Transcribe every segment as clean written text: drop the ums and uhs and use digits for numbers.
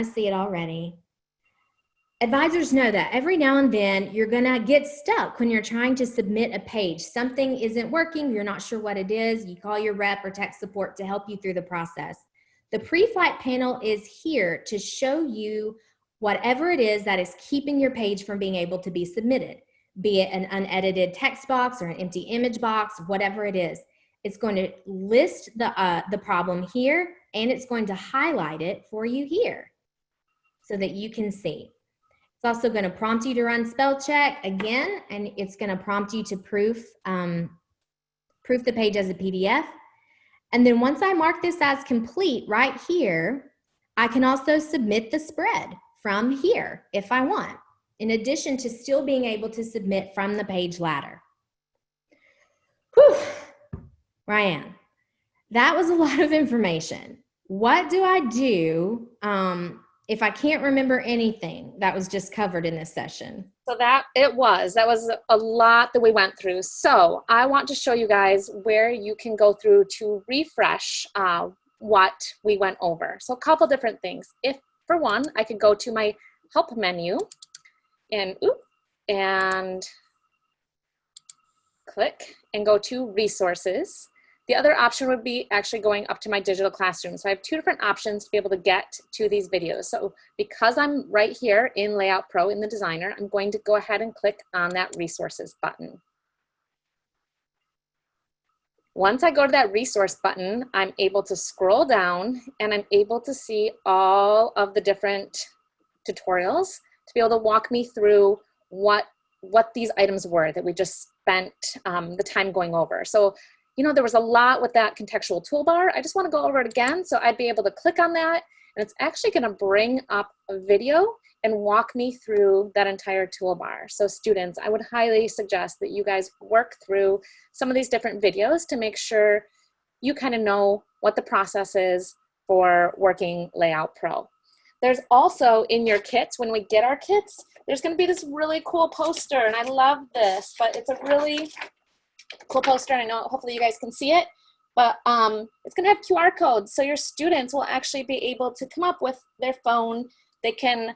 I see it already. Advisors know that every now and then you're going to get stuck when you're trying to submit a page. Something isn't working, you're not sure what it is, you call your rep or tech support to help you through the process. The pre-flight panel is here to show you whatever it is that is keeping your page from being able to be submitted, be it an unedited text box or an empty image box, whatever it is. It's going to list the problem here, and it's going to highlight it for you here so that you can see. It's also going to prompt you to run spell check again, and it's going to prompt you to proof the page as a PDF. And then once I mark this as complete right here, I can also submit the spread from here if I want, in addition to still being able to submit from the page ladder. Whew, Ryan, that was a lot of information. What do I do if I can't remember anything that was just covered in this session? So that was a lot that we went through. So I want to show you guys where you can go through to refresh what we went over. So a couple different things. If for one, I could go to my help menu and click and go to resources. The other option would be actually going up to my digital classroom. So I have two different options to be able to get to these videos. So because I'm right here in LayoutPro in the designer, I'm going to go ahead and click on that resources button. Once I go to that resource button, I'm able to scroll down and I'm able to see all of the different tutorials to be able to walk me through what these items were that we just spent the time going over. So you know, there was a lot with that contextual toolbar. I just want to go over it again. So I'd be able to click on that, and it's actually going to bring up a video and walk me through that entire toolbar. So students, I would highly suggest that you guys work through some of these different videos to make sure you kind of know what the process is for working LayoutPro. There's also in your kits, when we get our kits, there's going to be this really cool poster, and I love this, but it's a really cool poster, and I know hopefully you guys can see it, but it's going to have QR codes, so your students will actually be able to come up with their phone. They can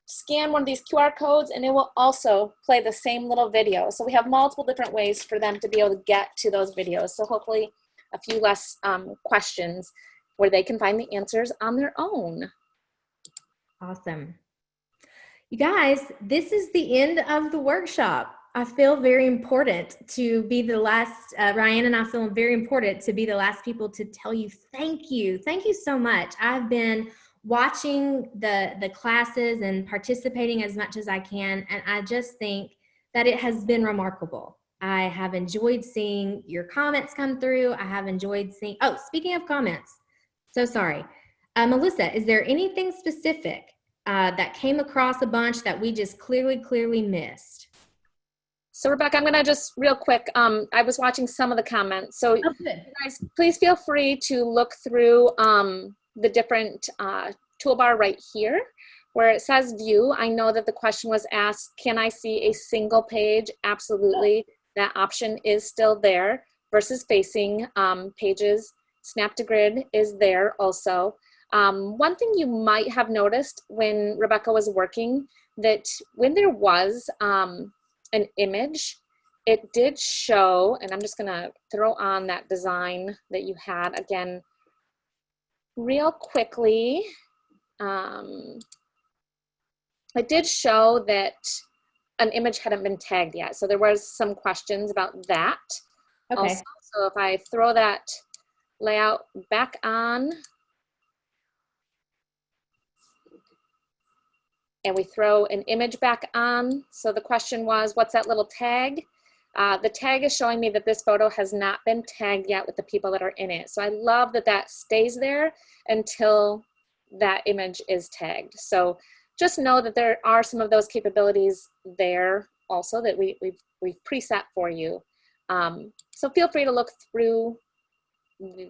scan one of these QR codes, and it will also play the same little video. So we have multiple different ways for them to be able to get to those videos. So hopefully a few less questions where they can find the answers on their own. Awesome. You guys, this is the end of the workshop. I feel very important to be the last, Ryan and I feel very important to be the last people to tell you thank you. Thank you so much. I've been watching the classes and participating as much as I can, and I just think that it has been remarkable. I have enjoyed seeing your comments come through. I have enjoyed seeing, oh, speaking of comments, so sorry. Melissa, is there anything specific that came across a bunch that we just clearly missed? So Rebecca, I'm gonna just real quick, I was watching some of the comments. So you guys, please feel free to look through the different toolbar right here where it says view. I know that the question was asked, can I see a single page? Absolutely, that option is still there versus facing pages. Snap to grid is there also. One thing you might have noticed when Rebecca was working, that when there was an image, it did show, and I'm just gonna throw on that design that you had again real quickly. It did show that an image hadn't been tagged yet, so there was some questions about that. Okay. Also, so if I throw that layout back on, and we throw an image back on. So the question was, what's that little tag? The tag is showing me that this photo has not been tagged yet with the people that are in it. So I love that that stays there until that image is tagged. So just know that there are some of those capabilities there also that we've preset for you. So feel free to look through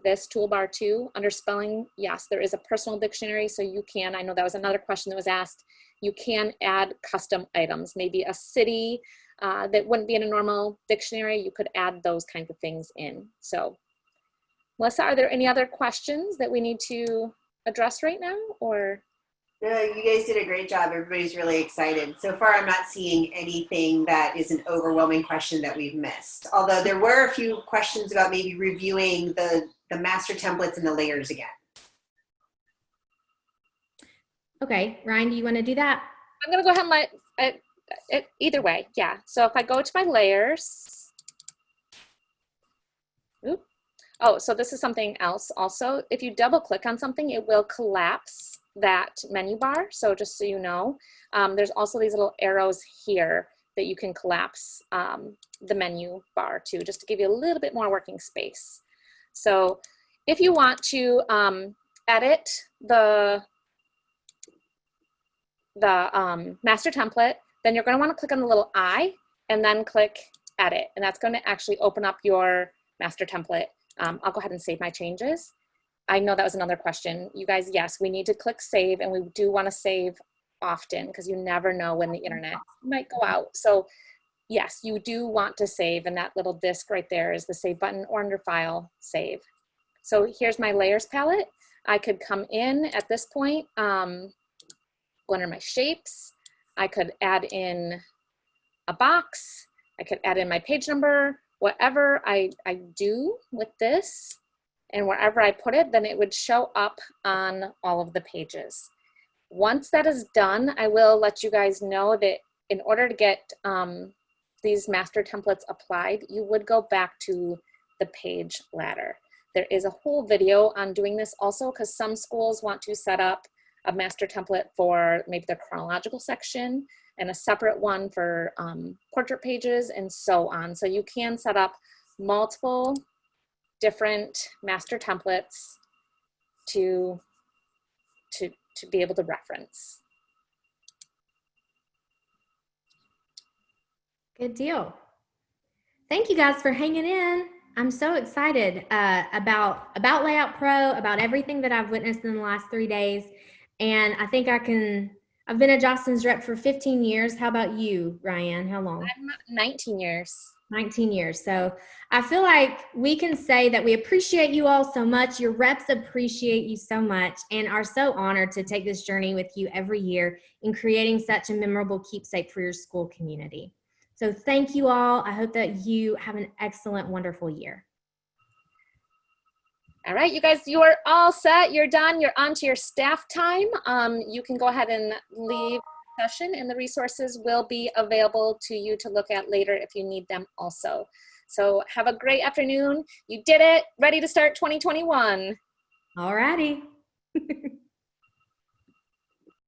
this toolbar too. Under spelling, yes, there is a personal dictionary, so you can, I know that was another question that was asked, you can add custom items, maybe a city that wouldn't be in a normal dictionary, you could add those kinds of things in. So, Melissa, are there any other questions that we need to address right now, or? No, you guys did a great job. Everybody's really excited. So far, I'm not seeing anything that is an overwhelming question that we've missed. Although there were a few questions about maybe reviewing the master templates and the layers again. Okay, Ryan, do you want to do that? I'm going to go ahead and either way, yeah. So if I go to my layers, oops. Oh, so this is something else also. If you double click on something, it will collapse that menu bar. So just so you know, there's also these little arrows here that you can collapse the menu bar to, just to give you a little bit more working space. So if you want to edit the master template, then you're going to want to click on the little I and then click edit. And that's going to actually open up your master template. I'll go ahead and save my changes. I know that was another question. You guys, yes, we need to click save, and we do want to save often because you never know when the internet might go out. So yes, you do want to save, and that little disc right there is the save button, or under file, save. So here's my layers palette. I could come in at this point, go under my shapes. I could add in a box. I could add in my page number. Whatever I do with this and wherever I put it, then it would show up on all of the pages. Once that is done, I will let you guys know that in order to get these master templates applied, you would go back to the page ladder. There is a whole video on doing this also, because some schools want to set up a master template for maybe the chronological section and a separate one for portrait pages and so on. So you can set up multiple different master templates to be able to reference. Good deal. Thank you guys for hanging in. I'm so excited about LayoutPro, about everything that I've witnessed in the last 3 days. And I think I've been a Jostens rep for 15 years. How about you, Ryan? How long? I'm 19 years. 19 years. So I feel like we can say that we appreciate you all so much. Your reps appreciate you so much and are so honored to take this journey with you every year in creating such a memorable keepsake for your school community. So thank you all. I hope that you have an excellent, wonderful year. All right, you guys, you are all set. You're done. You're on to your staff time. You can go ahead and leave the session, and the resources will be available to you to look at later if you need them also. So have a great afternoon. You did it. Ready to start 2021. All righty.